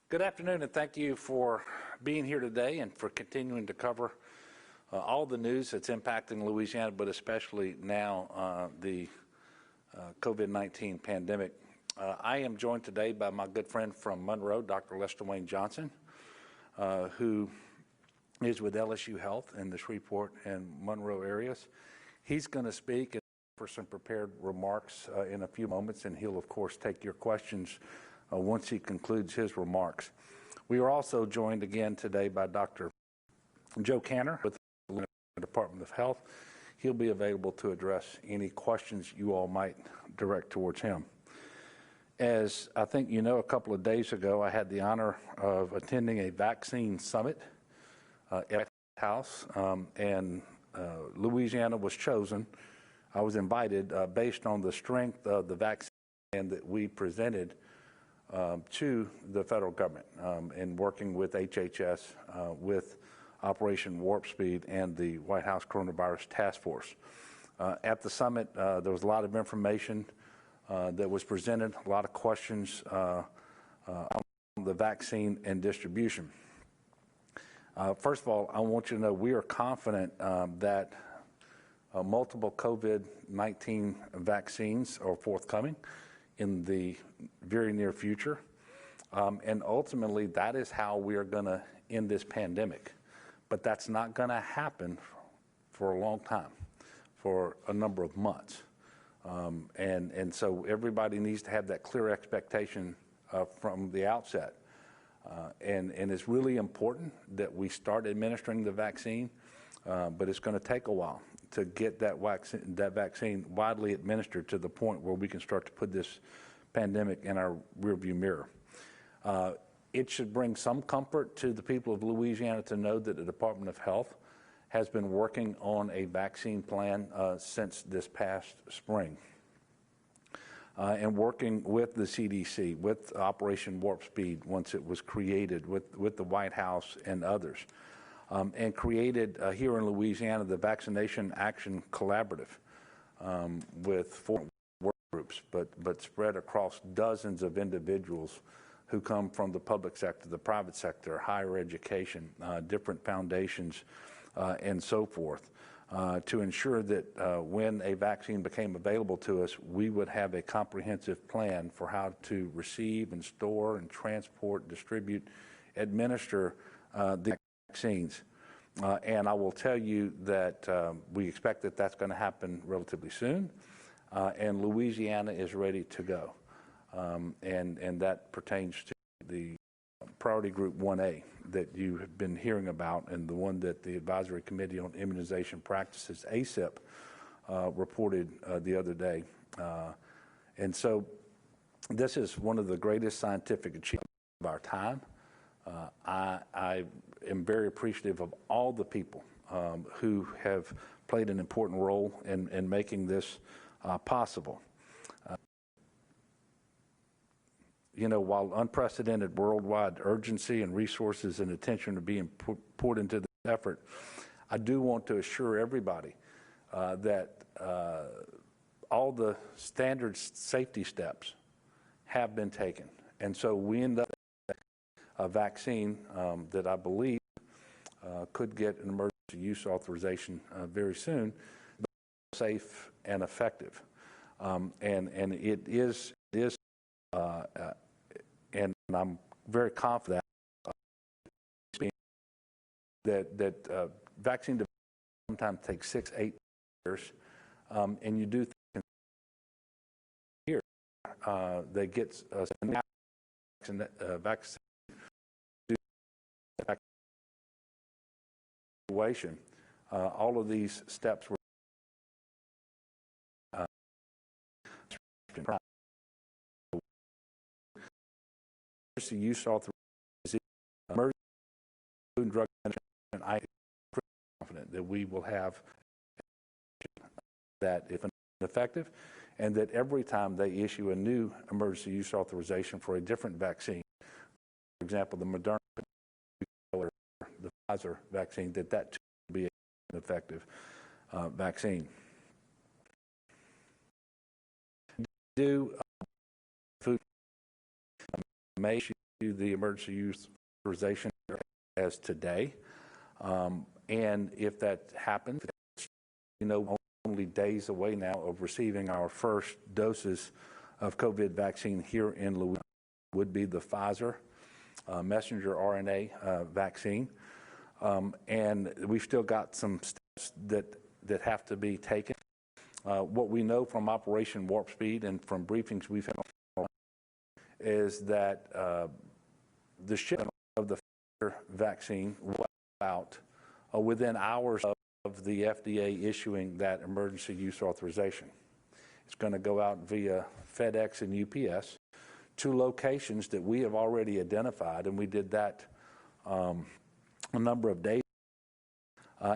Good afternoon, and thank you for being here today and for continuing to cover all the news that's impacting Louisiana, but especially now the COVID-19 pandemic. I am joined today by my good friend from Monroe, Dr. Lester Wayne Johnson, who is with LSU Health in the Shreveport and Monroe areas. He's going to speak for some prepared remarks in a few moments, and he'll, of course, take your questions once he concludes his remarks. We are also joined again today by Dr. Joe Canner with the Department of Health. He'll be available to address any questions you all might direct towards him. As I think you know, a couple of days ago, I had the honor of attending a vaccine summit at the White House, and Louisiana was chosen. I was invited based on the strength of the vaccine that we presented to the federal government in working with HHS, with Operation Warp Speed and the White House Coronavirus Task Force. At the summit, there was a lot of information that was presented, a lot of questions on the vaccine and distribution. First of all, I want you to know we are confident that multiple COVID-19 vaccines are forthcoming in the very near future. And ultimately, that is how we are going to end this pandemic. But that's not going to happen for a long time, for a number of months. And so everybody needs to have that clear expectation from the outset. And it's really important that we start administering the vaccine, but it's going to take a while to get that vaccine widely administered to the point where we can start to put this pandemic in our rearview mirror. It should bring some comfort to the people of Louisiana to know that the Department of Health has been working on a vaccine plan since this past spring. And working with the CDC, with Operation Warp Speed once it was created, with the White House and others. And created here in Louisiana the Vaccination Action Collaborative with 4 work groups, but spread across dozens of individuals who come from the public sector, the private sector, higher education, different foundations, and so forth, to ensure that when a vaccine became available to us, we would have a comprehensive plan for how to receive and store and transport, distribute, administer the vaccines. And I will tell you that we expect that that's going to happen relatively soon, and Louisiana is ready to go. And that pertains to the Priority Group 1A that you have been hearing about, and the one that the Advisory Committee on Immunization Practices, ACIP, reported the other day. And so this is one of the greatest scientific achievements of our time. I am very appreciative of all the people who have played an important role in making this possible. You know, while unprecedented worldwide urgency and resources and attention are being poured into this effort, I do want to assure everybody that all the standard safety steps have been taken. And so we end up with a vaccine that I believe could get an emergency use authorization very soon, safe and effective. And it is and I'm very confident that vaccine development sometimes takes 6-8 years, and you do think here they get vaccine situation. All of these steps were use authorization, emergency food and drug administration. I am confident that we will have that if effective, and that every time they issue a new emergency use authorization for a different vaccine, for example, the Moderna or the Pfizer vaccine, that too will be an effective vaccine. Do food may issue the emergency use authorization as today. And if that happens, only days away now of receiving our first doses of COVID vaccine here in Louisiana would be the Pfizer messenger RNA vaccine. And we've still got some steps that have to be taken. What we know from Operation Warp Speed and from briefings we've had is that the shipment of the Pfizer vaccine was out within hours of the FDA issuing that emergency use authorization. It's going to go out via FedEx and UPS to locations that we have already identified, and we did that a number of days,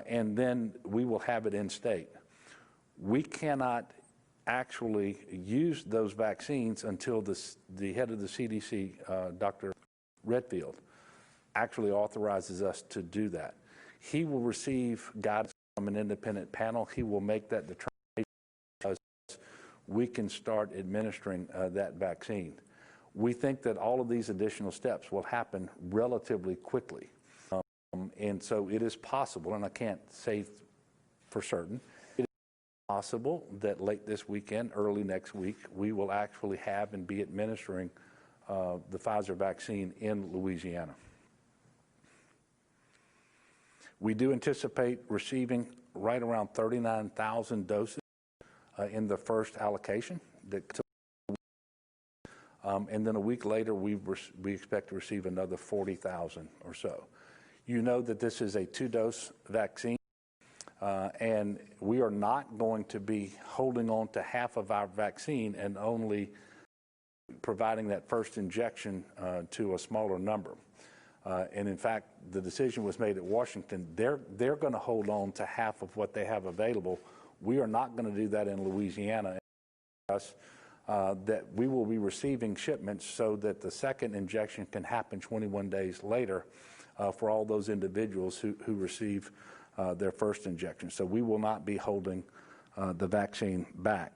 and then we will have it in state. We cannot actually use those vaccines until the head of the CDC, Dr. Redfield, actually authorizes us to do that. He will receive guidance from an independent panel. He will make that determination as we can start administering that vaccine. We think that all of these additional steps will happen relatively quickly. And so it is possible, and I can't say for certain, it is possible that late this weekend, early next week, we will actually have and be administering the Pfizer vaccine in Louisiana. We do anticipate receiving right around 39,000 doses in the first allocation. And then a week later, we expect to receive another 40,000 or so. You know that this is a 2-dose vaccine, and we are not going to be holding on to half of our vaccine and only providing that first injection to a smaller number. And in fact, the decision was made at Washington. They're going to hold on to half of what they have available. We are not going to do that in Louisiana. That we will be receiving shipments so that the second injection can happen 21 days later for all those individuals who receive their first injection. So we will not be holding the vaccine back.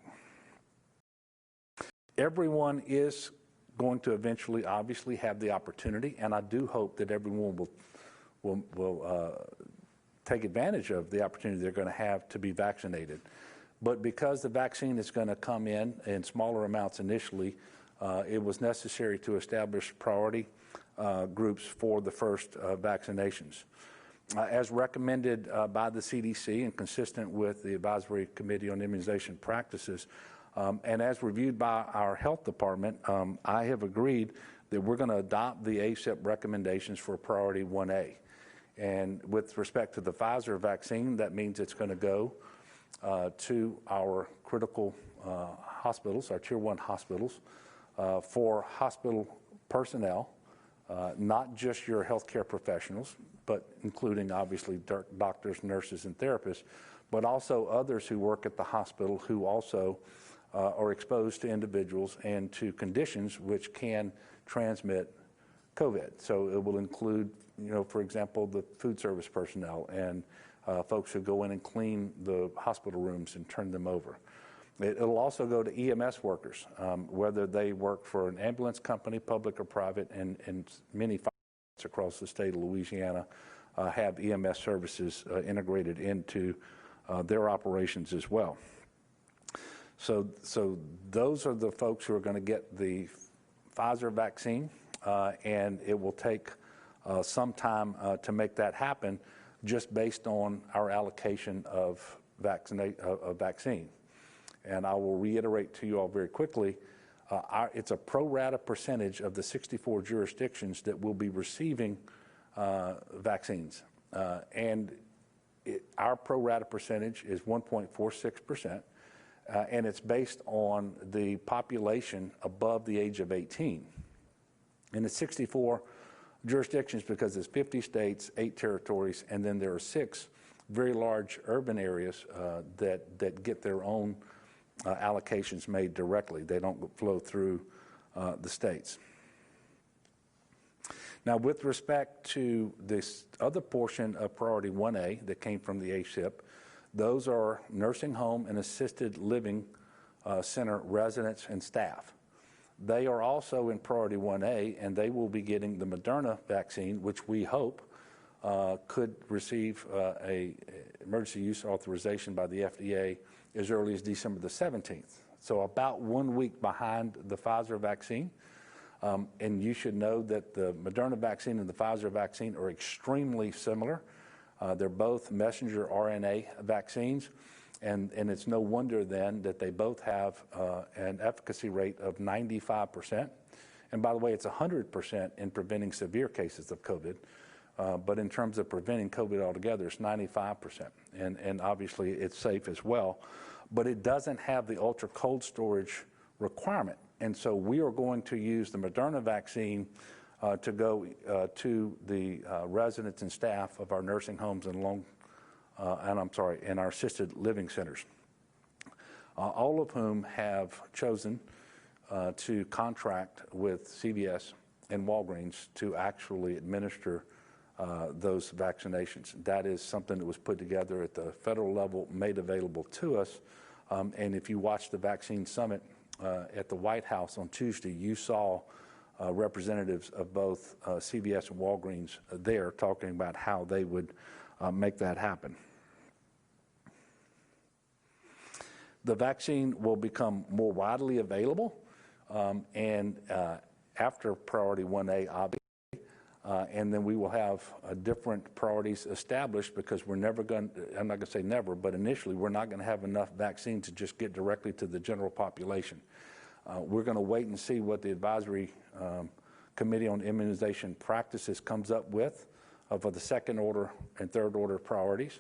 Everyone is going to eventually obviously have the opportunity, and I do hope that everyone will take advantage of the opportunity they're going to have to be vaccinated. But because the vaccine is going to come in smaller amounts initially, it was necessary to establish priority groups for the first vaccinations. As recommended by the CDC and consistent with the Advisory Committee on Immunization Practices, and as reviewed by our health department, I have agreed that we're going to adopt the ACIP recommendations for priority 1A. And with respect to the Pfizer vaccine, that means it's going to go to our critical hospitals, our Tier 1 hospitals, for hospital personnel, not just your healthcare professionals, but including obviously doctors, nurses, and therapists, but also others who work at the hospital who also are exposed to individuals and to conditions which can transmit COVID. So it will include, for example, the food service personnel and folks who go in and clean the hospital rooms and turn them over. It'll also go to EMS workers, whether they work for an ambulance company, public or private, and many firehouses across the state of Louisiana have EMS services integrated into their operations as well. So those are the folks who are going to get the Pfizer vaccine, and it will take some time to make that happen, just based on our allocation of vaccine. And I will reiterate to you all very quickly, it's a pro rata percentage of the 64 jurisdictions that will be receiving vaccines. And our pro rata percentage is 1.46%, and it's based on the population above the age of 18. And it's 64 jurisdictions because it's 50 states, 8 territories, and then there are 6 very large urban areas that get their own allocations made directly. They don't flow through the states. Now, with respect to this other portion of Priority 1A that came from the ACIP, those are nursing home and assisted living center residents and staff. They are also in priority 1A, and they will be getting the Moderna vaccine, which we hope could receive a emergency use authorization by the FDA as early as December the 17th. So about 1 week behind the Pfizer vaccine. And you should know that the Moderna vaccine and the Pfizer vaccine are extremely similar. They're both messenger RNA vaccines. And it's no wonder then that they both have an efficacy rate of 95%. And by the way, it's 100% in preventing severe cases of COVID. But in terms of preventing COVID altogether, it's 95%. And obviously, it's safe as well. But it doesn't have the ultra cold storage requirement. And so we are going to use the Moderna vaccine to go to the residents and staff of our nursing homes and and our assisted living centers, all of whom have chosen to contract with CVS and Walgreens to actually administer those vaccinations. That is something that was put together at the federal level, made available to us. And if you watch the vaccine summit at the White House on Tuesday, you saw representatives of both CVS and Walgreens there talking about how they would make that happen. The vaccine will become more widely available after priority 1A, obviously. And then we will have different priorities established because we're never going to, I'm not going to say never, but initially we're not going to have enough vaccine to just get directly to the general population. We're going to wait and see what the Advisory Committee on Immunization Practices comes up with for the second order and third order priorities.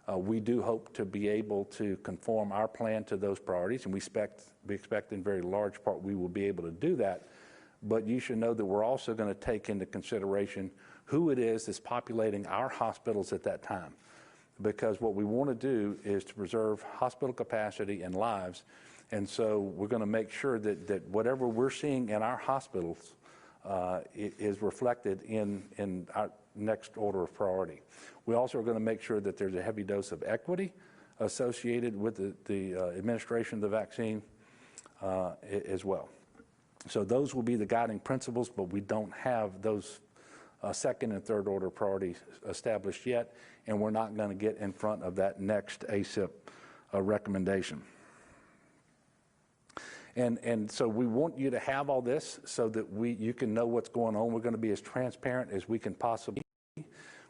We do hope to be able to conform our plan to those priorities, and we expect in very large part we will be able to do that. But you should know that we're also going to take into consideration who it is that's populating our hospitals at that time. Because what we want to do is to preserve hospital capacity and lives. And so we're going to make sure that whatever we're seeing in our hospitals is reflected in our next order of priority. We also are going to make sure that there's a heavy dose of equity associated with the administration of the vaccine as well. So those will be the guiding principles, but we don't have those second and third order priorities established yet, and we're not going to get in front of that next ACIP recommendation. And so we want you to have all this so that you can know what's going on. We're going to be as transparent as we can possibly be.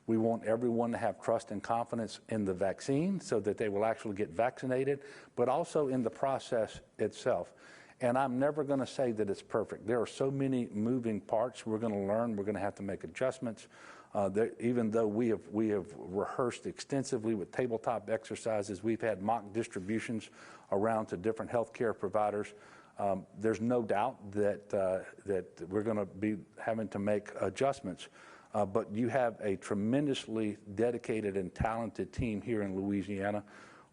We want everyone to have trust and confidence in the vaccine so that they will actually get vaccinated, but also in the process itself. And I'm never going to say that it's perfect. There are so many moving parts. We're going to learn. We're going to have to make adjustments. Even though we have rehearsed extensively with tabletop exercises, we've had mock distributions around to different healthcare providers. There's no doubt that we're going to be having to make adjustments. But you have a tremendously dedicated and talented team here in Louisiana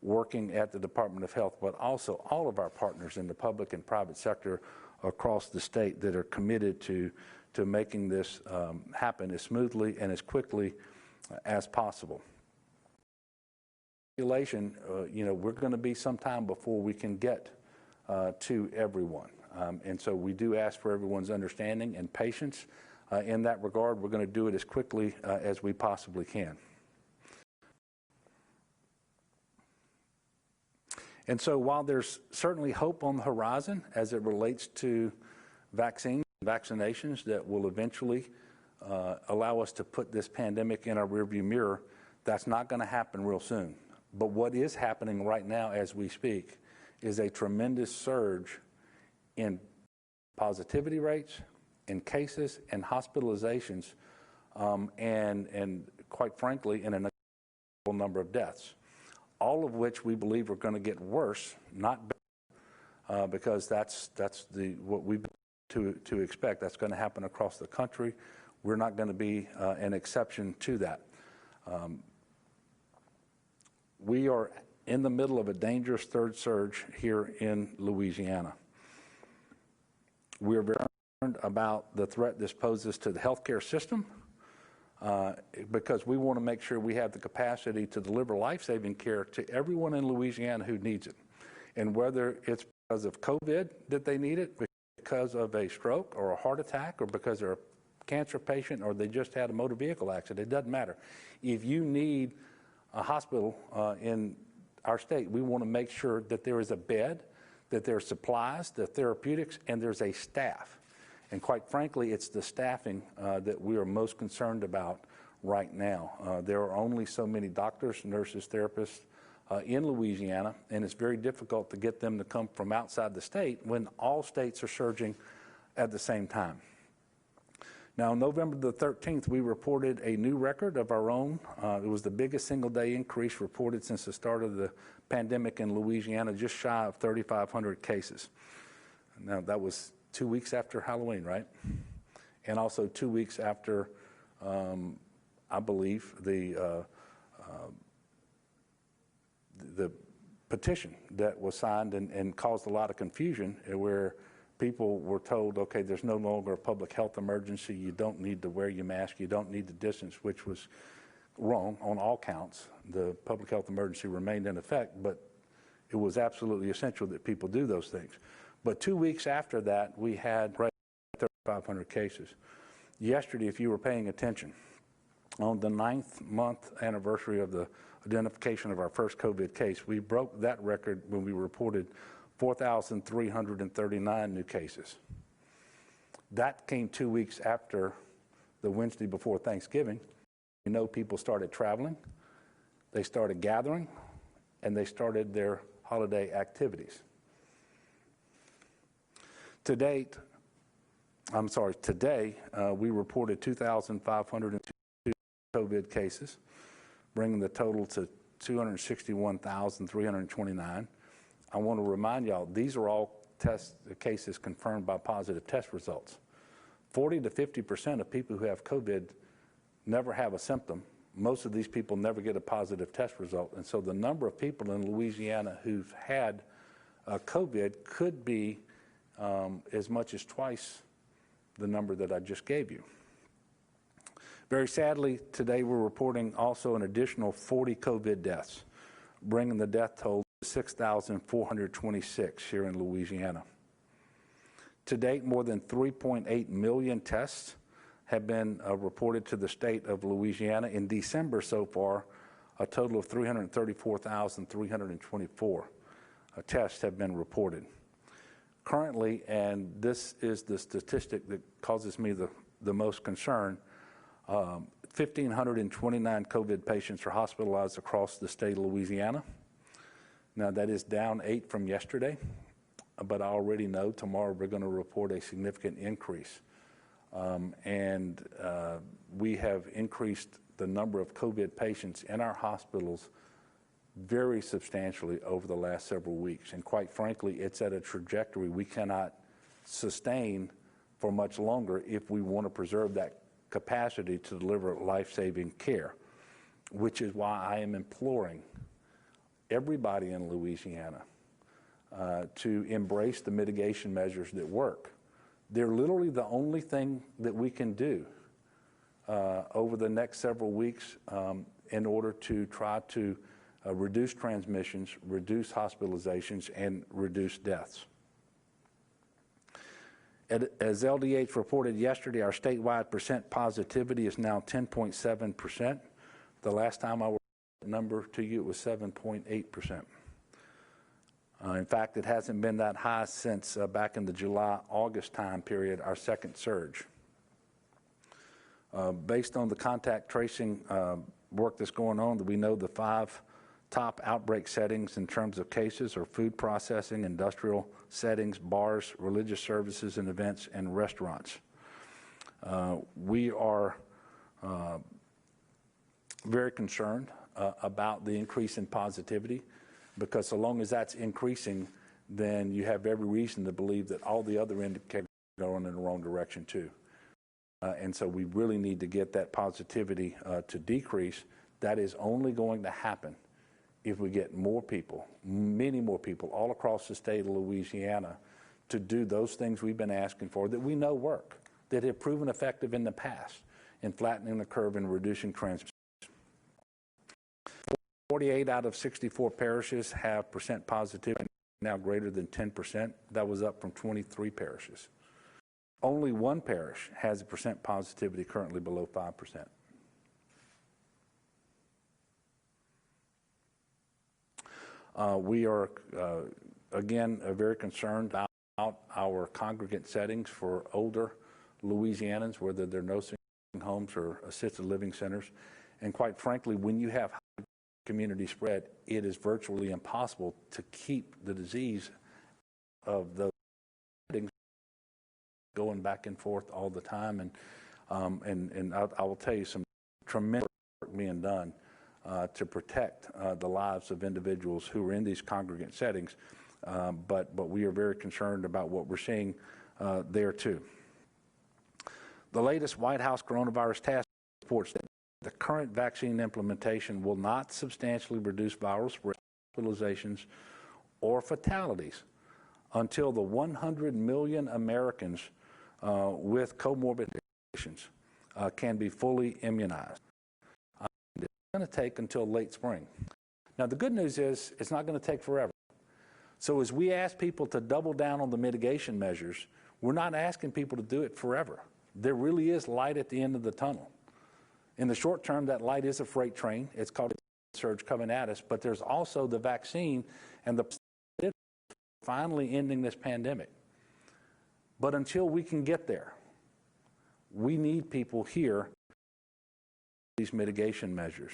working at the Department of Health, but also all of our partners in the public and private sector across the state that are committed to making this happen as smoothly and as quickly as possible. Population, we're going to be some time before we can get to everyone. And so we do ask for everyone's understanding and patience. In that regard, we're going to do it as quickly as we possibly can. And so while there's certainly hope on the horizon as it relates to vaccines and vaccinations that will eventually allow us to put this pandemic in our rearview mirror, that's not going to happen real soon. But what is happening right now as we speak is a tremendous surge in positivity rates, in cases and hospitalizations, and quite frankly, in a number of deaths. All of which we believe are going to get worse, not better, because that's what we've to expect. That's going to happen across the country. We're not going to be an exception to that. We are in the middle of a dangerous third surge here in Louisiana. We're very concerned about the threat this poses to the healthcare system. Because we want to make sure we have the capacity to deliver life-saving care to everyone in Louisiana who needs it. And whether it's because of COVID that they need it, because of a stroke or a heart attack or because they're a cancer patient or they just had a motor vehicle accident. It doesn't matter. If you need a hospital in our state, we want to make sure that there is a bed, that there are supplies, the therapeutics, and there's a staff. And quite frankly, it's the staffing that we are most concerned about right now. There are only so many doctors, nurses, therapists in Louisiana, and it's very difficult to get them to come from outside the state when all states are surging at the same time. Now, on November the 13th, we reported a new record of our own. It was the biggest single-day increase reported since the start of the pandemic in Louisiana, just shy of 3,500 cases. Now, that was 2 weeks after Halloween, right? And also 2 weeks after, I believe, the petition that was signed and caused a lot of confusion where people were told, okay, there's no longer a public health emergency, you don't need to wear your mask, you don't need to distance, which was wrong on all counts. The public health emergency remained in effect, but it was absolutely essential that people do those things. But 2 weeks after that, we had 3,500 cases. Yesterday, if you were paying attention, on the 9th month anniversary of the identification of our first COVID case, we broke that record when we reported 4,339 new cases. That came 2 weeks after the Wednesday before Thanksgiving. You know, people started traveling, they started gathering, and they started their holiday activities. Today, we reported 2,502 COVID cases, bringing the total to 261,329. I want to remind y'all, these are all cases confirmed by positive test results. 40 to 50% of people who have COVID never have a symptom. Most of these people never get a positive test result. And so the number of people in Louisiana who've had COVID could be as much as twice the number that I just gave you. Very sadly, today we're reporting also an additional 40 COVID deaths, bringing the death toll to 6,426 here in Louisiana. To date, more than 3.8 million tests have been reported to the state of Louisiana. In December so far, a total of 334,324 tests have been reported. Currently, and this is the statistic that causes me the most concern, 1,529 COVID patients are hospitalized across the state of Louisiana. Now, that is down 8 from yesterday, but I already know tomorrow we're going to report a significant increase. We have increased the number of COVID patients in our hospitals very substantially over the last several weeks. And quite frankly, it's at a trajectory we cannot sustain for much longer if we want to preserve that capacity to deliver life-saving care, which is why I am imploring everybody in Louisiana to embrace the mitigation measures that work. They're literally the only thing that we can do over the next several weeks in order to try to reduce transmissions, reduce hospitalizations, and reduce deaths. As LDH reported yesterday, our statewide percent positivity is now 10.7%. The last time I reported that number to you, it was 7.8%. In fact, it hasn't been that high since back in the July-August time period, our second surge. Based on the contact tracing work that's going on, we know the 5 top outbreak settings in terms of cases are food processing, industrial settings, bars, religious services and events, and restaurants. We are very concerned about the increase in positivity, because so long as that's increasing, then you have every reason to believe that all the other indicators are going in the wrong direction too. And so we really need to get that positivity to decrease. That is only going to happen if we get more people, many more people all across the state of Louisiana to do those things we've been asking for that we know work, that have proven effective in the past in flattening the curve and reducing transmission. 48 out of 64 parishes have percent positivity now greater than 10%. That was up from 23 parishes. Only one parish has a percent positivity currently below 5%. We are, again, very concerned about our congregant settings for older Louisianans, whether they're nursing homes or assisted living centers. And quite frankly, when you have high community spread, it is virtually impossible to keep the disease of those settings going back and forth all the time. And I will tell you, some tremendous work being done to protect the lives of individuals who are in these congregant settings, but we are very concerned about what we're seeing there too. The latest White House coronavirus task reports that the current vaccine implementation will not substantially reduce viral spread, hospitalizations, or fatalities until the 100 million Americans with comorbid conditions can be fully immunized. It's going to take until late spring. Now, the good news is it's not going to take forever. So as we ask people to double down on the mitigation measures, we're not asking people to do it forever. There really is light at the end of the tunnel. In the short term, that light is a freight train. It's called a surge coming at us, but there's also the vaccine and the finally ending this pandemic. But until we can get there, we need people here these mitigation measures.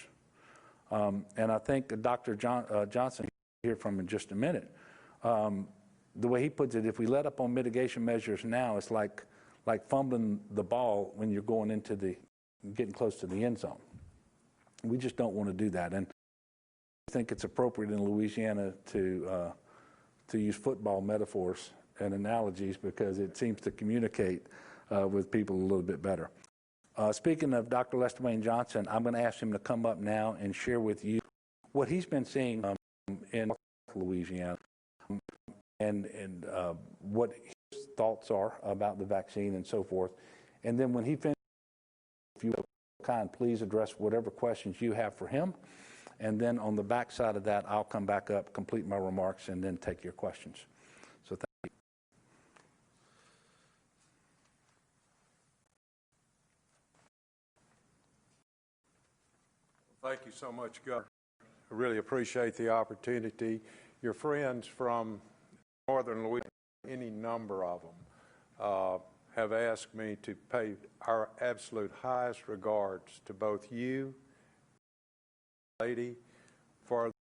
And I think Dr. Johnson will hear from in just a minute. The way he puts it, if we let up on mitigation measures now, it's like fumbling the ball when you're going into getting close to the end zone. We just don't want to do that. And I think it's appropriate in Louisiana to use football metaphors and analogies because it seems to communicate with people a little bit better. Speaking of Dr. Lester Wayne Johnson, I'm going to ask him to come up now and share with you what he's been seeing in Louisiana and what his thoughts are about the vaccine and so forth. And then when he finishes, if you kind, please address whatever questions you have for him. And then on the back side of that, I'll come back up, complete my remarks, and then take your questions. So thank you. Thank you so much, Governor. I really appreciate the opportunity. Your friends from northern Louisiana, any number of them, have asked me to pay our absolute highest regards to both you, lady, for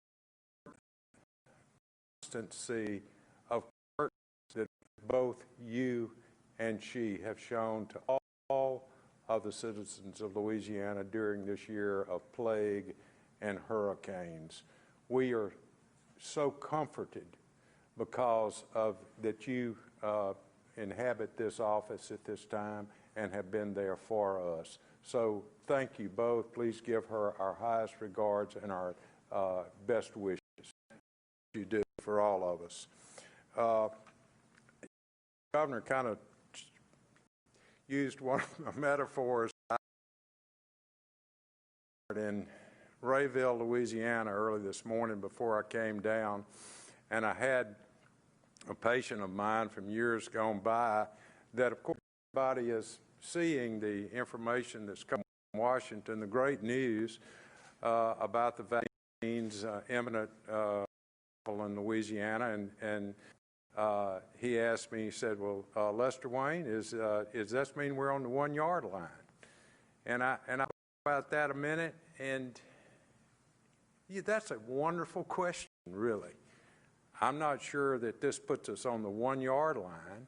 the constancy of courtesy that both you and she have shown to all of the citizens of Louisiana during this year of plague and hurricanes. We are so comforted because of that you inhabit this office at this time and have been there for us. So thank you both. Please give her our highest regards and our best wishes. You do for all of us. Governor kind of used one of the metaphors in Rayville, Louisiana early this morning before I came down, and I had a patient of mine from years gone by that, of course, everybody is seeing the information that's coming from Washington, the great news about the vaccines imminent in Louisiana, and he asked me, he said, well, Lester Wayne, does this mean we're on the 1 yard line? And I thought about that a minute, and yeah, that's a wonderful question, really. I'm not sure that this puts us on the 1 yard line,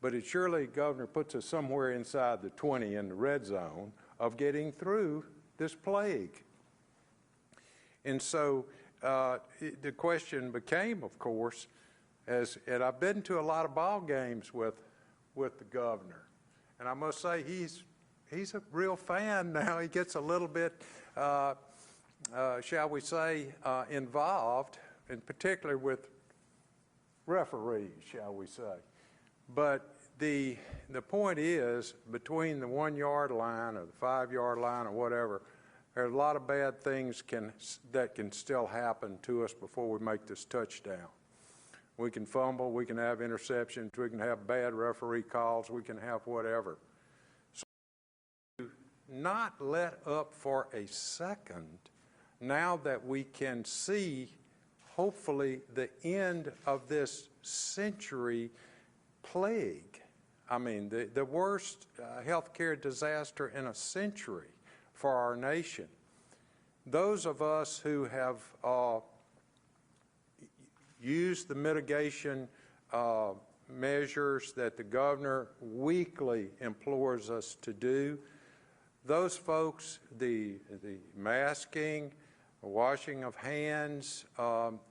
but it surely, Governor, puts us somewhere inside the 20 in the red zone of getting through this plague. And so the question became, of course, and I've been to a lot of ball games with the governor, and I must say he's a real fan now. He gets a little bit, shall we say, involved, in particular with referees, shall we say. But the point is, between the 1 yard line or the 5 yard line or whatever, there are a lot of bad things that can still happen to us before we make this touchdown. We can fumble, we can have interceptions, we can have bad referee calls, we can have whatever. So not let up for a second now that we can see hopefully the end of this century plague. I mean, the worst healthcare disaster in a century for our nation. Those of us who have used the mitigation measures that the governor weekly implores us to do, those folks, the masking, washing of hands,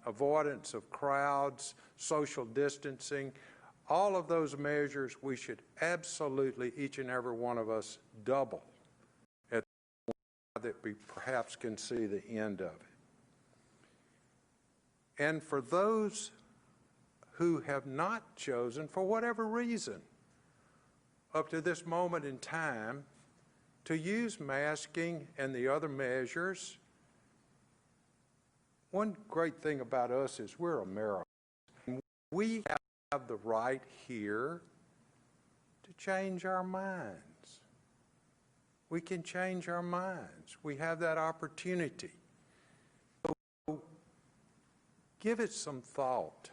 avoidance of crowds, social distancing, all of those measures we should absolutely, each and every one of us, double at the point that we perhaps can see the end of it. And for those who have not chosen, for whatever reason, up to this moment in time, to use masking and the other measures, one great thing about us is we're Americans. We have the right here to change our minds. We can change our minds. We have that opportunity. So give it some thought.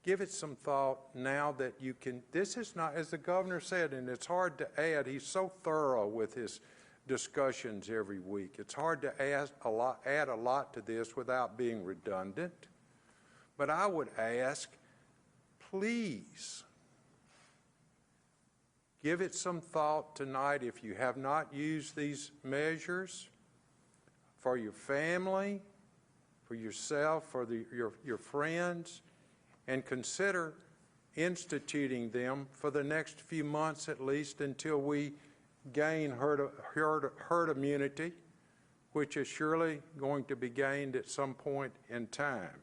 Give it some thought now that you can. This is not, as the governor said, and it's hard to add, he's so thorough with his discussions every week. It's hard to add a lot to this without being redundant. But I would ask, please, give it some thought tonight if you have not used these measures for your family, for yourself, for your friends, and consider instituting them for the next few months at least until we gain herd immunity, which is surely going to be gained at some point in time.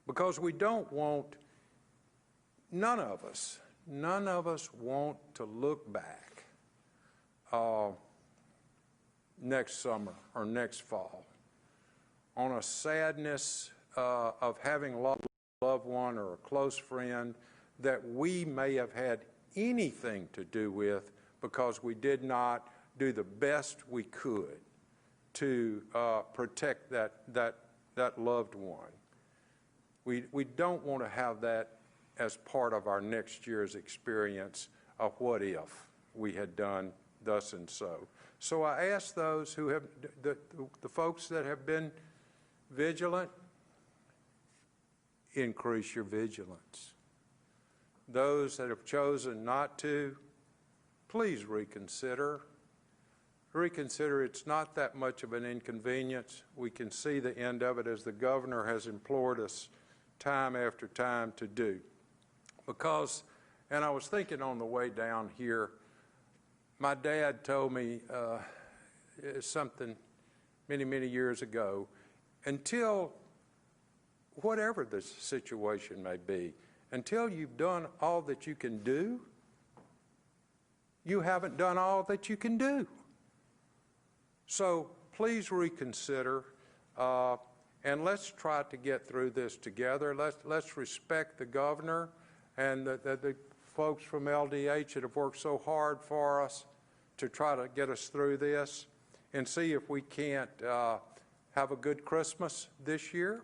Because we don't want, none of us want to look back next summer or next fall on a sadness of having lost a loved one or a close friend that we may have had anything to do with because we did not do the best we could to protect that loved one. We don't want to have that as part of our next year's experience of what if we had done thus and so. So I ask those who have, the folks that have been vigilant, increase your vigilance. Those that have chosen not to, please reconsider. Reconsider, it's not that much of an inconvenience. We can see the end of it as the governor has implored us time after time to do. Because, and I was thinking on the way down here, my dad told me something many years ago, until whatever the situation may be, until you've done all that you can do, you haven't done all that you can do. So please reconsider, and let's try to get through this together. Let's respect the governor and the folks from LDH that have worked so hard for us to try to get us through this, and see if we can't have a good Christmas this year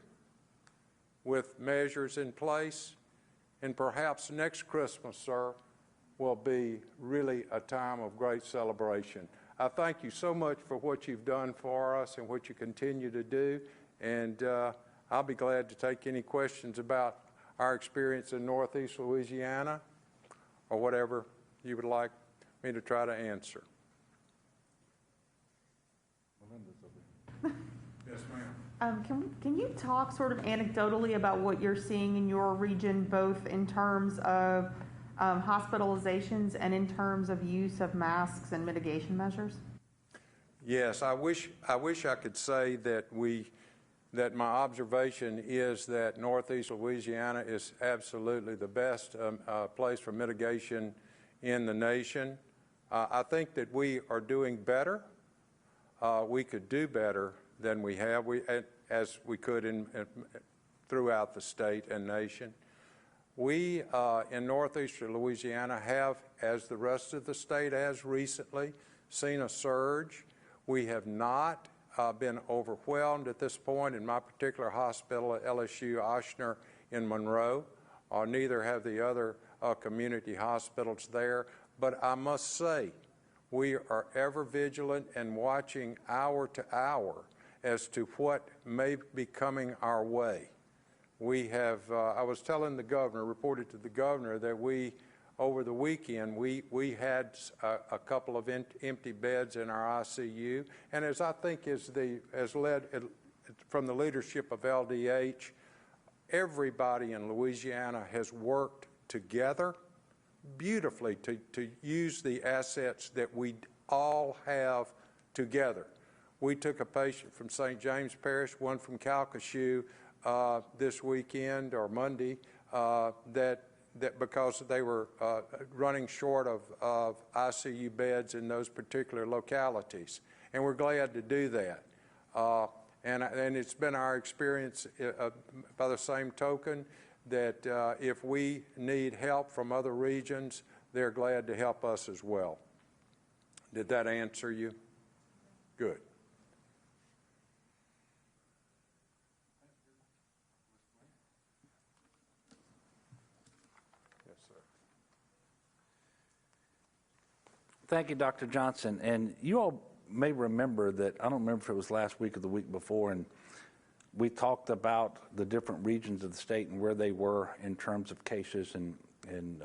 with measures in place. And perhaps next Christmas, sir, will be really a time of great celebration. I thank you so much for what you've done for us and what you continue to do. And I'll be glad to take any questions about our experience in Northeast Louisiana or whatever you would like me to try to answer. Yes, ma'am. Can you talk sort of anecdotally about what you're seeing in your region, both in terms of hospitalizations and in terms of use of masks and mitigation measures? Yes, I wish I could say that my observation is that Northeast Louisiana is absolutely the best place for mitigation in the nation. I think that we are doing better. We could do better than we have, as we could throughout the state and nation. We in northeastern Louisiana have, as the rest of the state has recently, seen a surge. We have not been overwhelmed at this point in my particular hospital at LSU Ochsner in Monroe. Neither have the other community hospitals there. But I must say, we are ever vigilant and watching hour to hour as to what may be coming our way. We have, I was telling the governor, reported to the governor that we, over the weekend, we had a couple of empty beds in our ICU. And as I think as led from the leadership of LDH, everybody in Louisiana has worked together beautifully to use the assets that we all have together. We took a patient from St. James Parish, one from Calcasieu this weekend or Monday, that because they were running short of ICU beds in those particular localities. And we're glad to do that. And it's been our experience by the same token that if we need help from other regions, they're glad to help us as well. Did that answer you? Good. Yes, sir. Thank you, Dr. Johnson. And you all may remember that, I don't remember if it was last week or the week before, and we talked about the different regions of the state and where they were in terms of cases and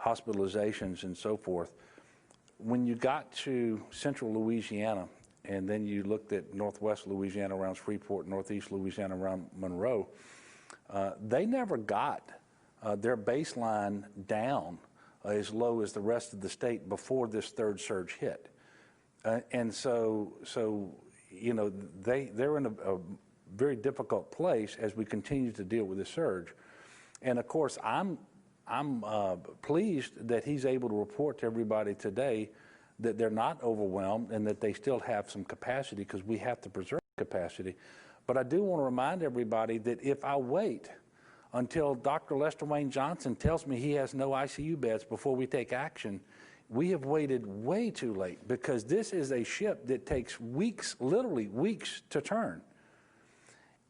hospitalizations and so forth. When you got to central Louisiana, and then you looked at northwest Louisiana around Shreveport, northeast Louisiana around Monroe, they never got their baseline down as low as the rest of the state before this third surge hit. And so you know, they're in a very difficult place as we continue to deal with this surge. And of course, I'm pleased that he's able to report to everybody today that they're not overwhelmed and that they still have some capacity, because we have to preserve capacity. But I do want to remind everybody that if I wait until Dr. Lester Wayne Johnson tells me he has no ICU beds before we take action, we have waited way too late, because this is a ship that takes weeks, literally weeks, to turn.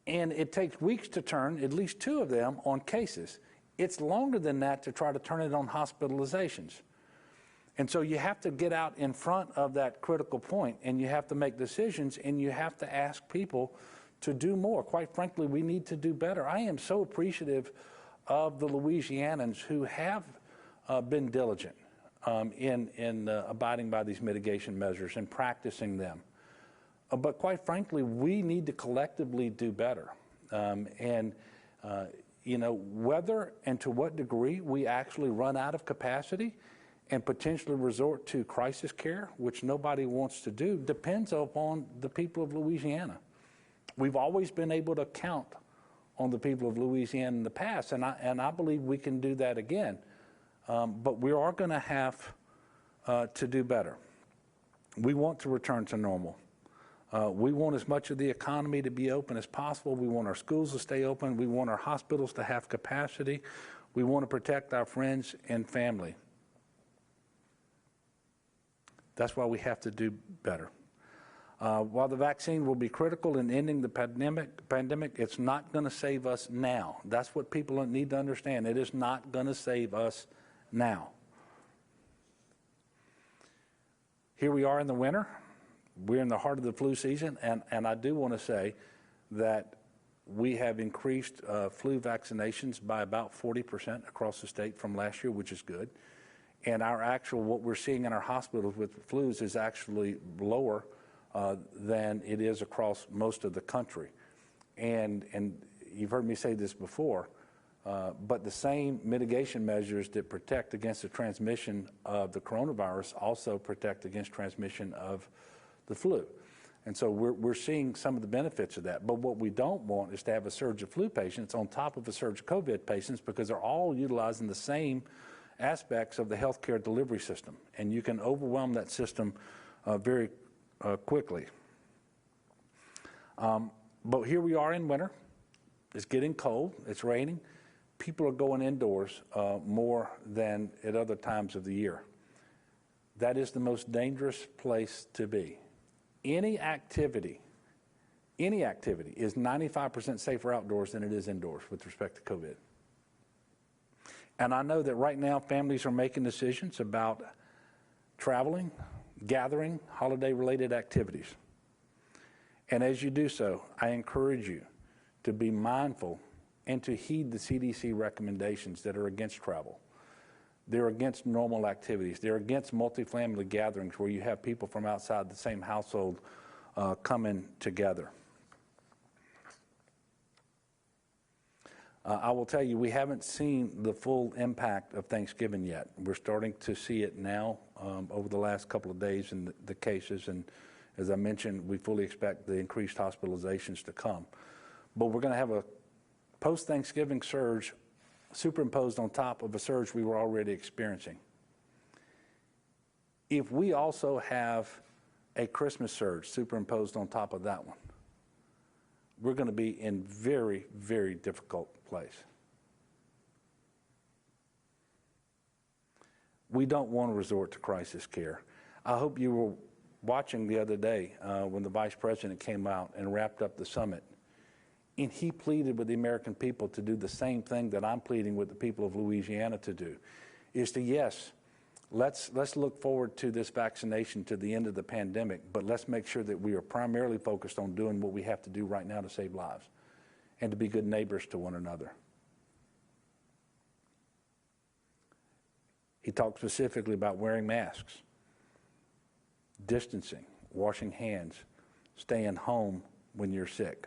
And it takes weeks to turn, at least 2 of them, on cases. It's longer than that to try to turn it on hospitalizations. And so you have to get out in front of that critical point, and you have to make decisions, and you have to ask people to do more. Quite frankly, we need to do better. I am so appreciative of the Louisianans who have been diligent in abiding by these mitigation measures and practicing them. But quite frankly, we need to collectively do better. You know, whether and to what degree we actually run out of capacity and potentially resort to crisis care, which nobody wants to do, depends upon the people of Louisiana. We've always been able to count on the people of Louisiana in the past, and I believe we can do that again. But we are going to have to do better. We want to return to normal. We want as much of the economy to be open as possible. We want our schools to stay open. We want our hospitals to have capacity. We want to protect our friends and family. That's why we have to do better. While the vaccine will be critical in ending the pandemic, it's not going to save us now. That's what people need to understand. It is not going to save us now. Here we are in the winter. We're in the heart of the flu season, and I do want to say that we have increased flu vaccinations by about 40% across the state from last year, which is good. And our actual, what we're seeing in our hospitals with flus is actually lower than it is across most of the country. And you've heard me say this before, but the same mitigation measures that protect against the transmission of the coronavirus also protect against transmission of the flu. And so we're seeing some of the benefits of that. But what we don't want is to have a surge of flu patients on top of a surge of COVID patients, because they're all utilizing the same aspects of the healthcare delivery system. And you can overwhelm that system very quickly. But here we are in winter. It's getting cold, it's raining. People are going indoors more than at other times of the year. That is the most dangerous place to be. Any activity is 95% safer outdoors than it is indoors with respect to COVID. And I know that right now families are making decisions about traveling, gathering, holiday-related activities. And as you do so, I encourage you to be mindful and to heed the CDC recommendations that are against travel. They're against normal activities. They're against multifamily gatherings where you have people from outside the same household coming together. I will tell you, we haven't seen the full impact of Thanksgiving yet. We're starting to see it now over the last couple of days in the cases, and as I mentioned, we fully expect the increased hospitalizations to come. But we're going to have a post-Thanksgiving surge superimposed on top of a surge we were already experiencing. If we also have a Christmas surge superimposed on top of that one, we're going to be in very, very difficult place. We don't want to resort to crisis care. I hope you were watching the other day when the Vice President came out and wrapped up the summit. And he pleaded with the American people to do the same thing that I'm pleading with the people of Louisiana to do, is to, yes, let's look forward to this vaccination to the end of the pandemic, but let's make sure that we are primarily focused on doing what we have to do right now to save lives and to be good neighbors to one another. He talked specifically about wearing masks, distancing, washing hands, staying home when you're sick.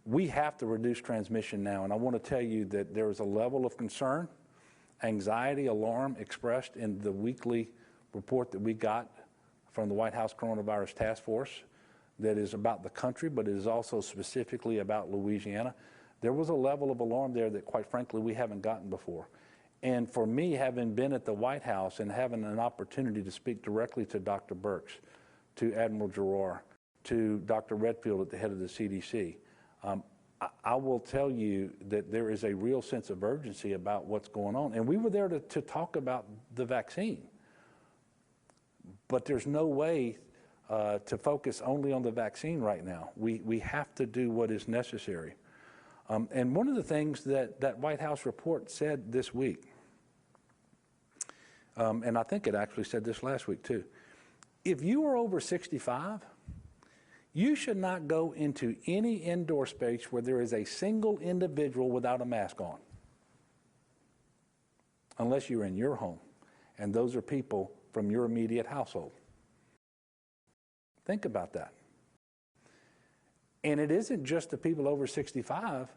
We have to reduce transmission now, and I want to tell you that there is a level of concern, anxiety, alarm expressed in the weekly report that we got from the White House Coronavirus Task Force that is about the country, but it is also specifically about Louisiana. There was a level of alarm there that, quite frankly, we haven't gotten before. And for me, having been at the White House and having an opportunity to speak directly to Dr. Birx, to Admiral Giroir, to Dr. Redfield at the head of the CDC, I will tell you that there is a real sense of urgency about what's going on. And we were there to talk about the vaccine. But there's no way to focus only on the vaccine right now. We have to do what is necessary. And one of the things that White House report said this week, and I think it actually said this last week too, if you are over 65, you should not go into any indoor space where there is a single individual without a mask on, unless you're in your home, and those are people from your immediate household. Think about that. And it isn't just the people over 65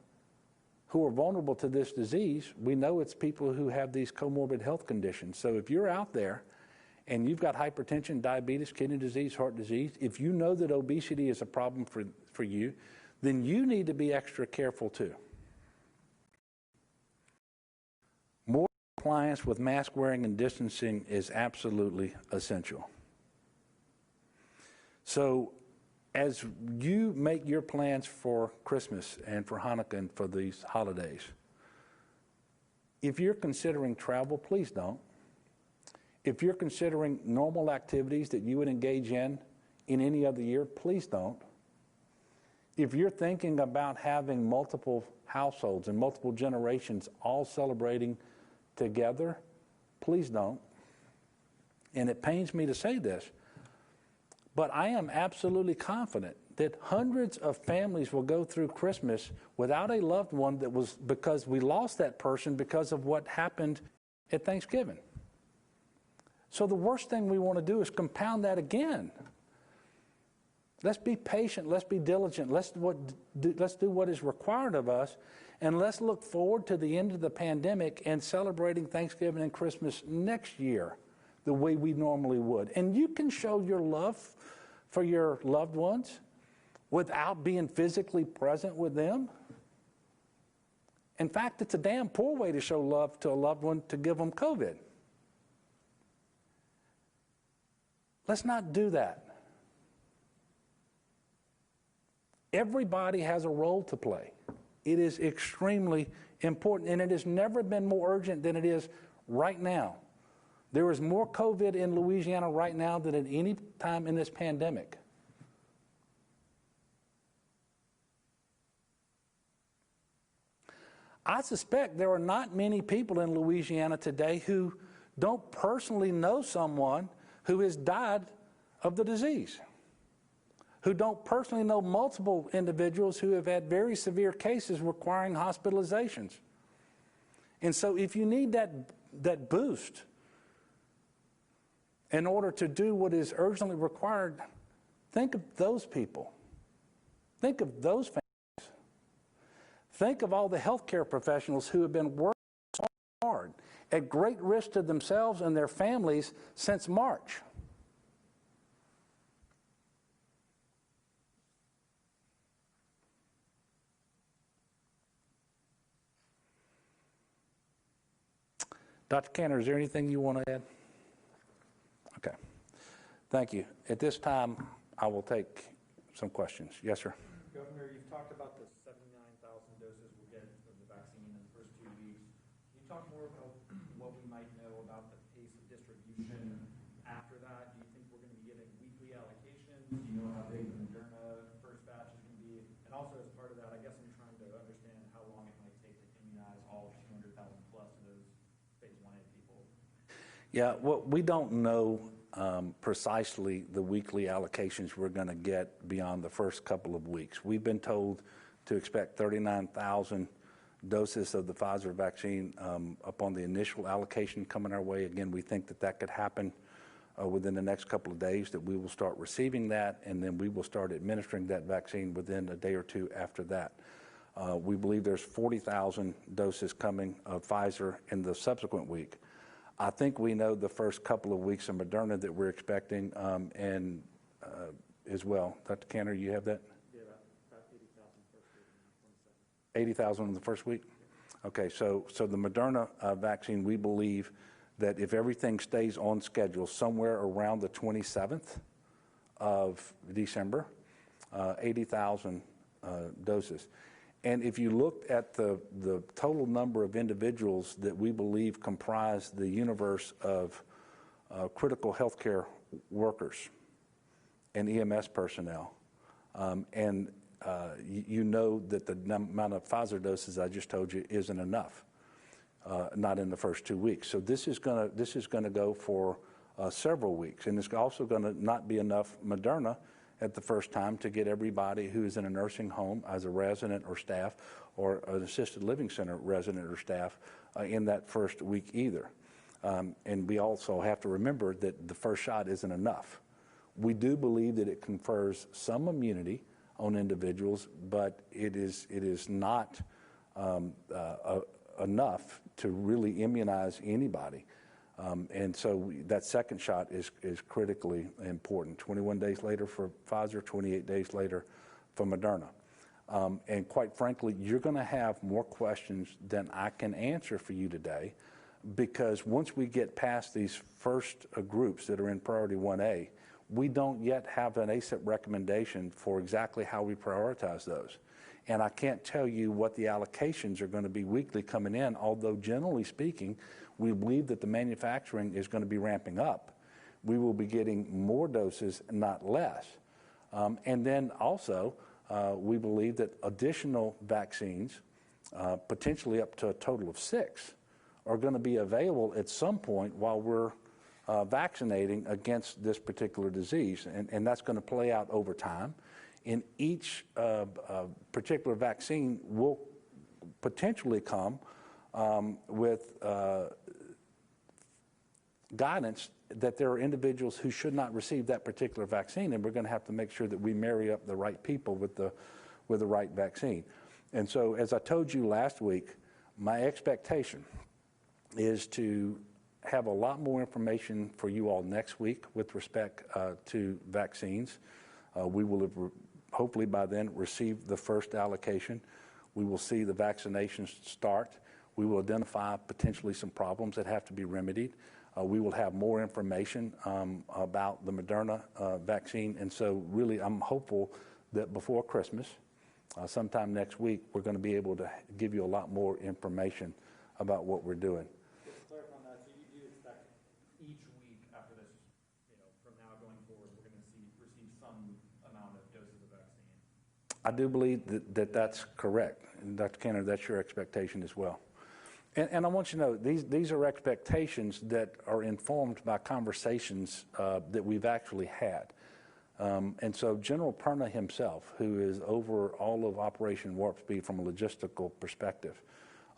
who are vulnerable to this disease. We know it's people who have these comorbid health conditions. So if you're out there and you've got hypertension, diabetes, kidney disease, heart disease, if you know that obesity is a problem for you, then you need to be extra careful too. More compliance with mask wearing and distancing is absolutely essential. So as you make your plans for Christmas and for Hanukkah and for these holidays, if you're considering travel, please don't. If you're considering normal activities that you would engage in any other year, please don't. If you're thinking about having multiple households and multiple generations all celebrating together, please don't. And it pains me to say this, but I am absolutely confident that hundreds of families will go through Christmas without a loved one that was because we lost that person because of what happened at Thanksgiving. So the worst thing we want to do is compound that again. Let's be patient. Let's be diligent. Let's do what is required of us, and let's look forward to the end of the pandemic and celebrating Thanksgiving and Christmas next year the way we normally would. And you can show your love for your loved ones without being physically present with them. In fact, it's a damn poor way to show love to a loved one to give them COVID. Let's not do that. Everybody has a role to play. It is extremely important, and it has never been more urgent than it is right now. There is more COVID in Louisiana right now than at any time in this pandemic. I suspect there are not many people in Louisiana today who don't personally know someone who has died of the disease, who don't personally know multiple individuals who have had very severe cases requiring hospitalizations. And so if you need that boost in order to do what is urgently required, think of those people. Think of those families. Think of all the healthcare professionals who have been working so hard at great risk to themselves and their families since March. Dr. Cantor, is there anything you want to add? Okay. Thank you. At this time, I will take some questions. Yes, sir. Governor, you've talked about the 79,000 doses we'll get of the vaccine in the first 2 weeks. Can you talk more about what we might know about the pace of distribution after that? Do you think we're going to be getting weekly allocations? Do you know how big the Moderna first batch is going to be? And also as part of that, I guess I'm trying to understand how long it might take to immunize all 200,000 plus of those phase 1A people. Yeah, well, we don't know precisely the weekly allocations we're going to get beyond the first couple of weeks. We've been told to expect 39,000 doses of the Pfizer vaccine upon the initial allocation coming our way. Again, we think that could happen within the next couple of days, that we will start receiving that, and then we will start administering that vaccine within a day or two after that. We believe there's 40,000 doses coming of Pfizer in the subsequent week. I think we know the first couple of weeks of Moderna that we're expecting, and as well. Dr. Cantor, you have that? Yeah, about 80,000 first week. 80,000 in the first week? Okay, so the Moderna vaccine, we believe that if everything stays on schedule, somewhere around the 27th of December, 80,000 doses. And if you looked at the total number of individuals that we believe comprise the universe of critical healthcare workers and EMS personnel, you know that the amount of Pfizer doses I just told you isn't enough, not in the first 2 weeks. So this is going to go for several weeks, and it's also going to not be enough Moderna at the first time to get everybody who is in a nursing home as a resident or staff, or an assisted living center resident or staff in that first week either. And we also have to remember that the first shot isn't enough. We do believe that it confers some immunity on individuals, but it is not enough to really immunize anybody. And so that second shot is critically important. 21 days later for Pfizer, 28 days later for Moderna. And quite frankly, you're going to have more questions than I can answer for you today, because once we get past these first groups that are in priority 1A, we don't yet have an ACIP recommendation for exactly how we prioritize those. And I can't tell you what the allocations are going to be weekly coming in, although generally speaking, we believe that the manufacturing is going to be ramping up. We will be getting more doses, not less. And then also, we believe that additional vaccines, potentially up to a total of 6, are going to be available at some point while we're vaccinating against this particular disease. And that's going to play out over time. In each particular vaccine will potentially come with guidance that there are individuals who should not receive that particular vaccine, and we're going to have to make sure that we marry up the right people with the right vaccine. And so, as I told you last week, my expectation is to have a lot more information for you all next week with respect to vaccines. We will have hopefully by then received the first allocation. We will see the vaccinations start. We will identify potentially some problems that have to be remedied. We will have more information about the Moderna vaccine. And so really I'm hopeful that before Christmas, sometime next week, we're going to be able to give you a lot more information about what we're doing. Just to clarify on that, so you do expect each week after this, from now going forward, we're going to receive some amount of doses of vaccine? I do believe that's correct. And Dr. Kenner, that's your expectation as well. And I want you to know, these are expectations that are informed by conversations that we've actually had. And so General Perna himself, who is over all of Operation Warp Speed from a logistical perspective,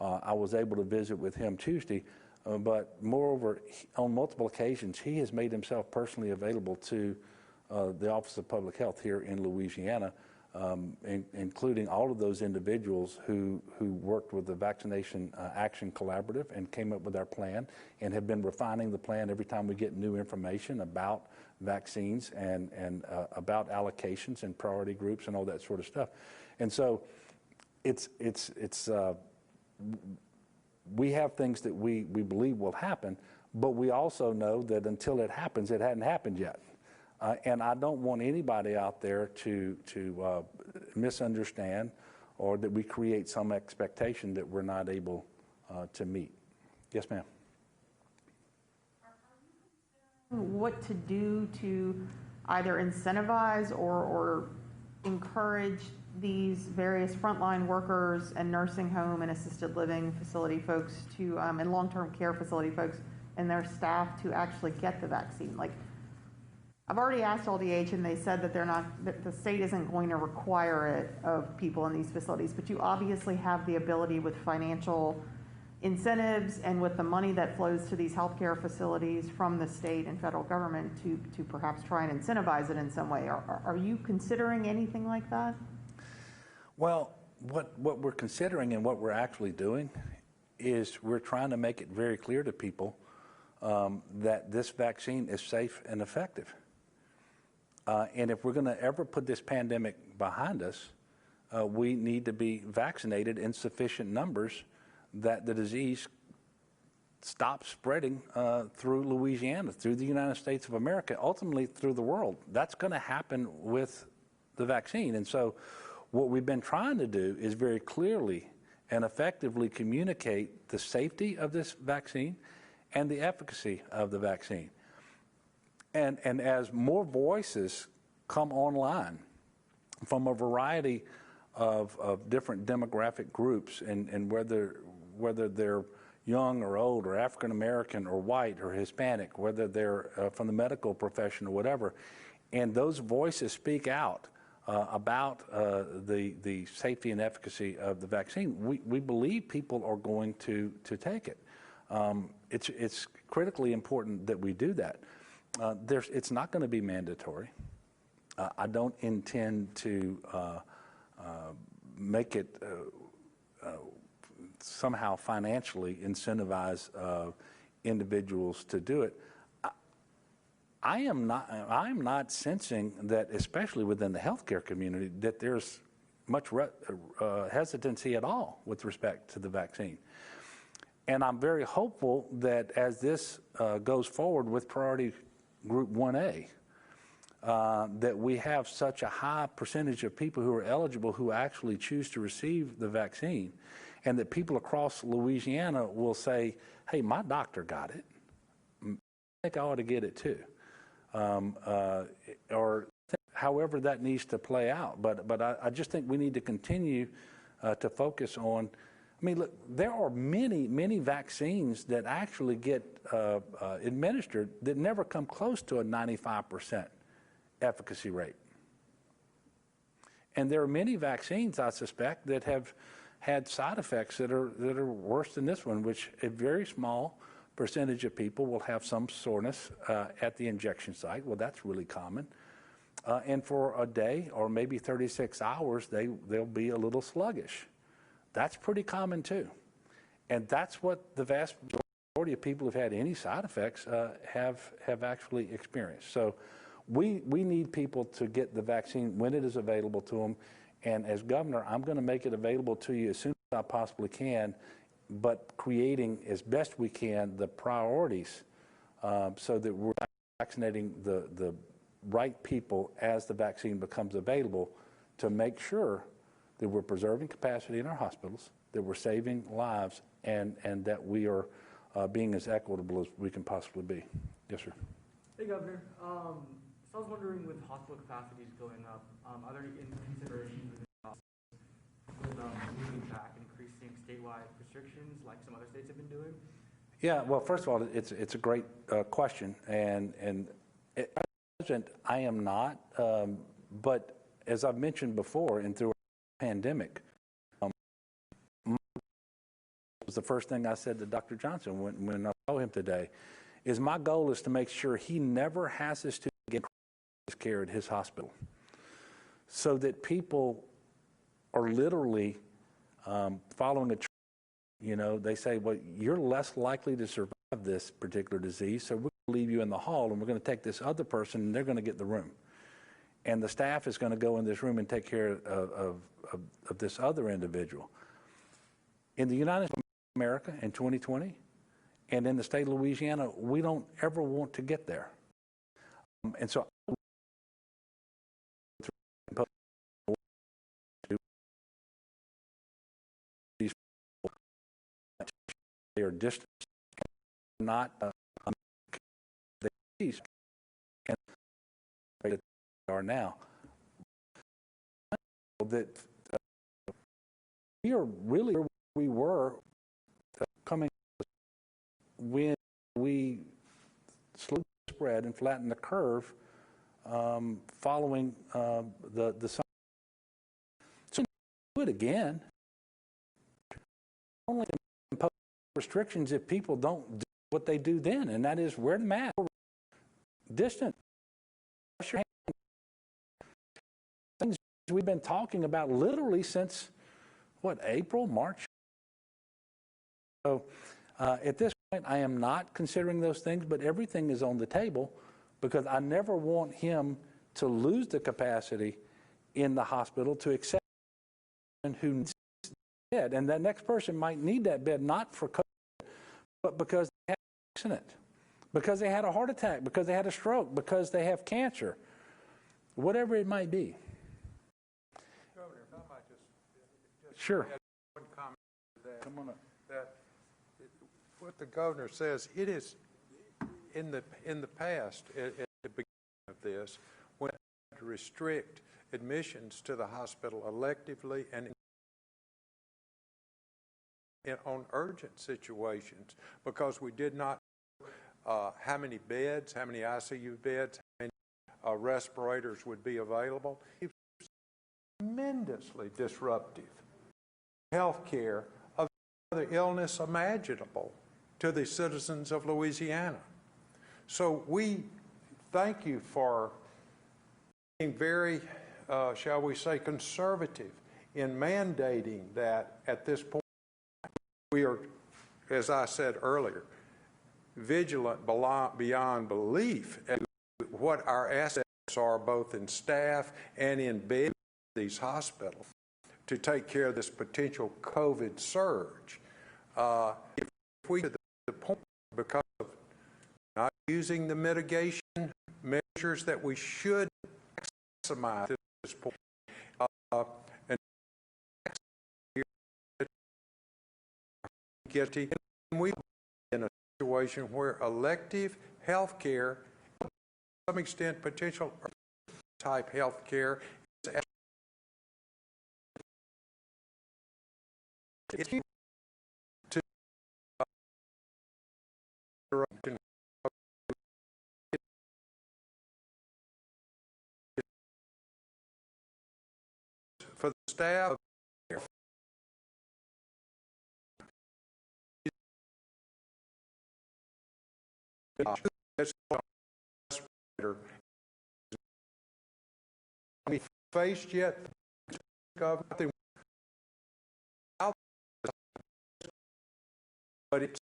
I was able to visit with him Tuesday, but moreover, on multiple occasions, he has made himself personally available to the Office of Public Health here in Louisiana, including all of those individuals who worked with the Vaccination Action Collaborative and came up with our plan and have been refining the plan every time we get new information about vaccines and about allocations and priority groups and all that sort of stuff. And so we have things that we believe will happen, but we also know that until it happens, it hadn't happened yet. And I don't want anybody out there to misunderstand or that we create some expectation that we're not able to meet. Yes, ma'am. What to do to either incentivize or encourage these various frontline workers and nursing home and assisted living facility folks to and long-term care facility folks and their staff to actually get the vaccine? Like, I've already asked LDH and they said that that the state isn't going to require it of people in these facilities, but you obviously have the ability with financial incentives and with the money that flows to these healthcare facilities from the state and federal government to perhaps try and incentivize it in some way. Are you considering anything like that? Well, what we're considering and what we're actually doing is we're trying to make it very clear to people that this vaccine is safe and effective. And if we're going to ever put this pandemic behind us, we need to be vaccinated in sufficient numbers that the disease stops spreading through Louisiana, through the United States of America, ultimately through the world. That's going to happen with the vaccine. And so what we've been trying to do is very clearly and effectively communicate the safety of this vaccine and the efficacy of the vaccine. And as more voices come online from a variety of different demographic groups and whether they're young or old or African American or white or Hispanic, whether they're from the medical profession or whatever, and those voices speak out about the safety and efficacy of the vaccine, we believe people are going to take it. It's critically important that we do that. It's not going to be mandatory. I don't intend to make it somehow financially incentivize individuals to do it. I'm not sensing that, especially within the healthcare community, that there's much hesitancy at all with respect to the vaccine. And I'm very hopeful that as this goes forward with priority group 1A, that we have such a high percentage of people who are eligible who actually choose to receive the vaccine, and that people across Louisiana will say, hey, my doctor got it. I think I ought to get it too. Or however that needs to play out. But I just think we need to continue to focus on, I mean, look, there are many, many vaccines that actually get administered that never come close to a 95% efficacy rate. And there are many vaccines, I suspect, that have had side effects that are worse than this one, which a very small percentage of people will have some soreness at the injection site. Well, that's really common. And for a day or maybe 36 hours, they'll be a little sluggish. That's pretty common too. And that's what the vast majority of people who've had any side effects have actually experienced. So we need people to get the vaccine when it is available to them. And as governor, I'm going to make it available to you as soon as I possibly can, but creating as best we can the priorities so that we're vaccinating the right people as the vaccine becomes available to make sure that we're preserving capacity in our hospitals, that we're saving lives, and that we are being as equitable as we can possibly be. Yes, sir. Hey, Governor. So I was wondering, with hospital capacities going up, are there any considerations with moving back, increasing statewide restrictions like some other states have been doing? Yeah, well, first of all, it's a great question, and at present, I am not, but as I've mentioned before, and through the pandemic, was the first thing I said to Dr. Johnson when I saw him today, is my goal is to make sure he never has to get care at his hospital, so that people are literally following a trend. You know, they say, well, you're less likely to survive this particular disease, so we're going to leave you in the hall, and we're going to take this other person, and they're going to get the room. And the staff is going to go in this room and take care of this other individual. In the United States of America in 2020, and in the state of Louisiana, we don't ever want to get there. And so they are distant, not they are now. That we are really where we were coming when we slowly spread and flattened the curve following the summer. So do it again. Only impose restrictions if people don't do what they do then, and that is wear the mask, distant, wash your hands. Things we've been talking about literally since what, April, March. So at this point, I am not considering those things, but everything is on the table because I never want him to lose the capacity in the hospital to accept who needs the bed. And that next person might need that bed not for COVID, but because they had an accident, because they had a heart attack, because they had a stroke, because they have cancer, whatever it might be. Governor, if I might just Sure. add one comment to that. Come on up. That what the governor says, it is in the past, at the beginning of this, when to restrict admissions to the hospital electively and on urgent situations, because we did not know how many beds, how many ICU beds, how many respirators would be available. It was tremendously disruptive health care of the illness imaginable to the citizens of Louisiana. So we thank you for being very, shall we say, conservative in mandating that at this point. We are, as I said earlier, vigilant beyond belief at what our assets are, both in staff and in beds in these hospitals, to take care of this potential COVID surge. If we get to the point, because of not using the mitigation measures that we should maximize at this point, and we in a situation where elective health care, to some extent potential type health care, is to for the staff. We faced yet nothing, but it's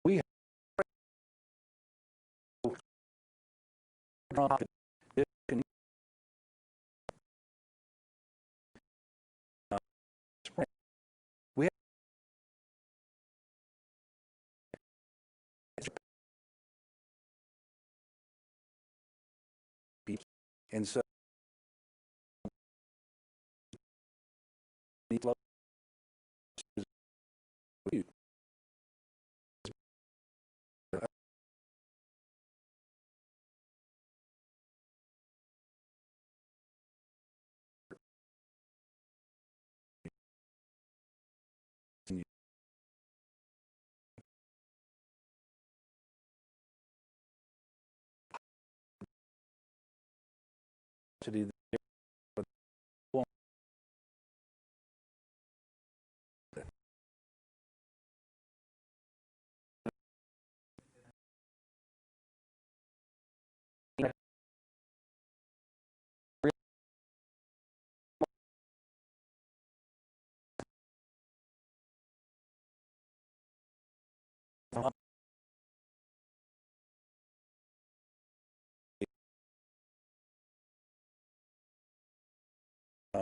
We have And so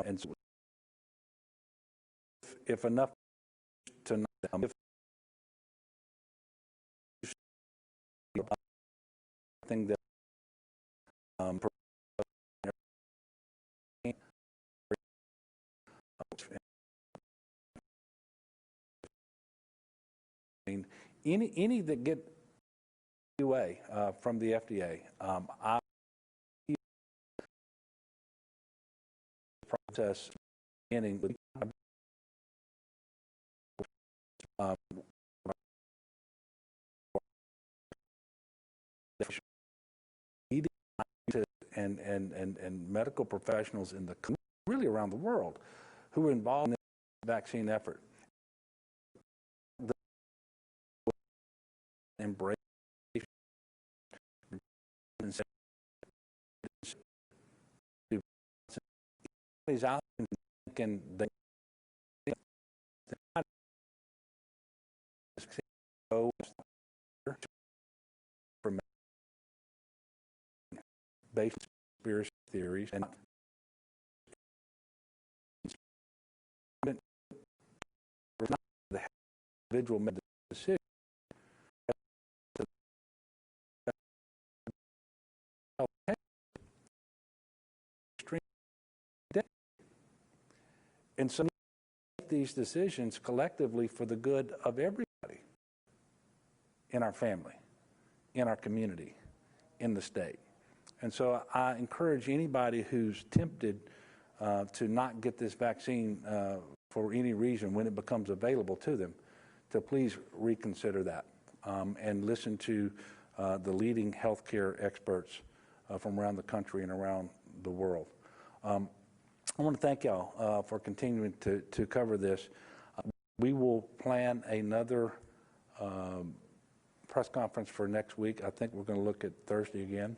and so if enough to know if thing that any that get away from the FDA, I process beginning with and medical professionals in the really around the world who are involved in the vaccine effort. Embrace these out and they go from based conspiracy theories and the individual made the decision. And so we make these decisions collectively for the good of everybody in our family, in our community, in the state. And so I encourage anybody who's tempted to not get this vaccine for any reason when it becomes available to them, to please reconsider that and listen to the leading healthcare experts from around the country and around the world. I want to thank y'all for continuing to cover this. We will plan another press conference for next week. I think we're going to look at Thursday again.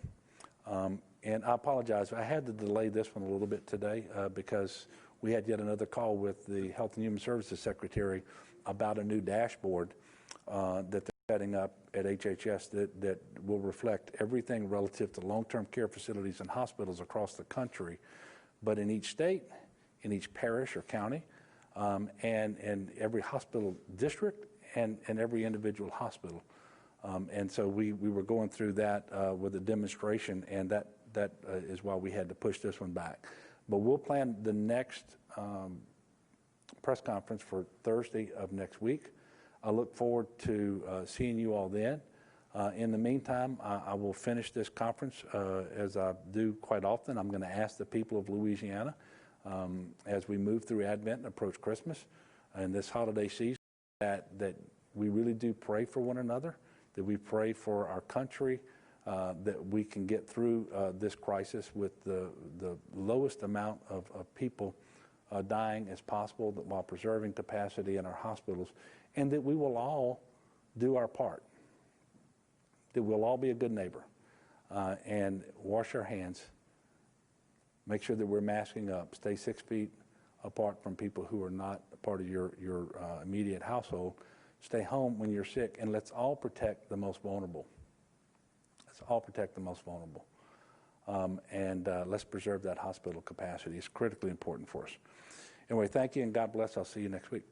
And I apologize. I had to delay this one a little bit today because we had yet another call with the Health and Human Services Secretary about a new dashboard that they're setting up at HHS that will reflect everything relative to long-term care facilities and hospitals across the country, but in each state, in each parish or county, and every hospital district and every individual hospital. And so we were going through that with a demonstration, and that is why we had to push this one back. But we'll plan the next press conference for Thursday of next week. I look forward to seeing you all then. In the meantime, I will finish this conference as I do quite often. I'm going to ask the people of Louisiana as we move through Advent and approach Christmas and this holiday season that we really do pray for one another, that we pray for our country, that we can get through this crisis with the lowest amount of people dying as possible, while preserving capacity in our hospitals, and that we will all do our part, that we'll all be a good neighbor and wash our hands, make sure that we're masking up, stay 6 feet apart from people who are not a part of your immediate household, stay home when you're sick, and let's all protect the most vulnerable. Let's all protect the most vulnerable. And let's preserve that hospital capacity. It's critically important for us. Anyway, thank you and God bless. I'll see you next week.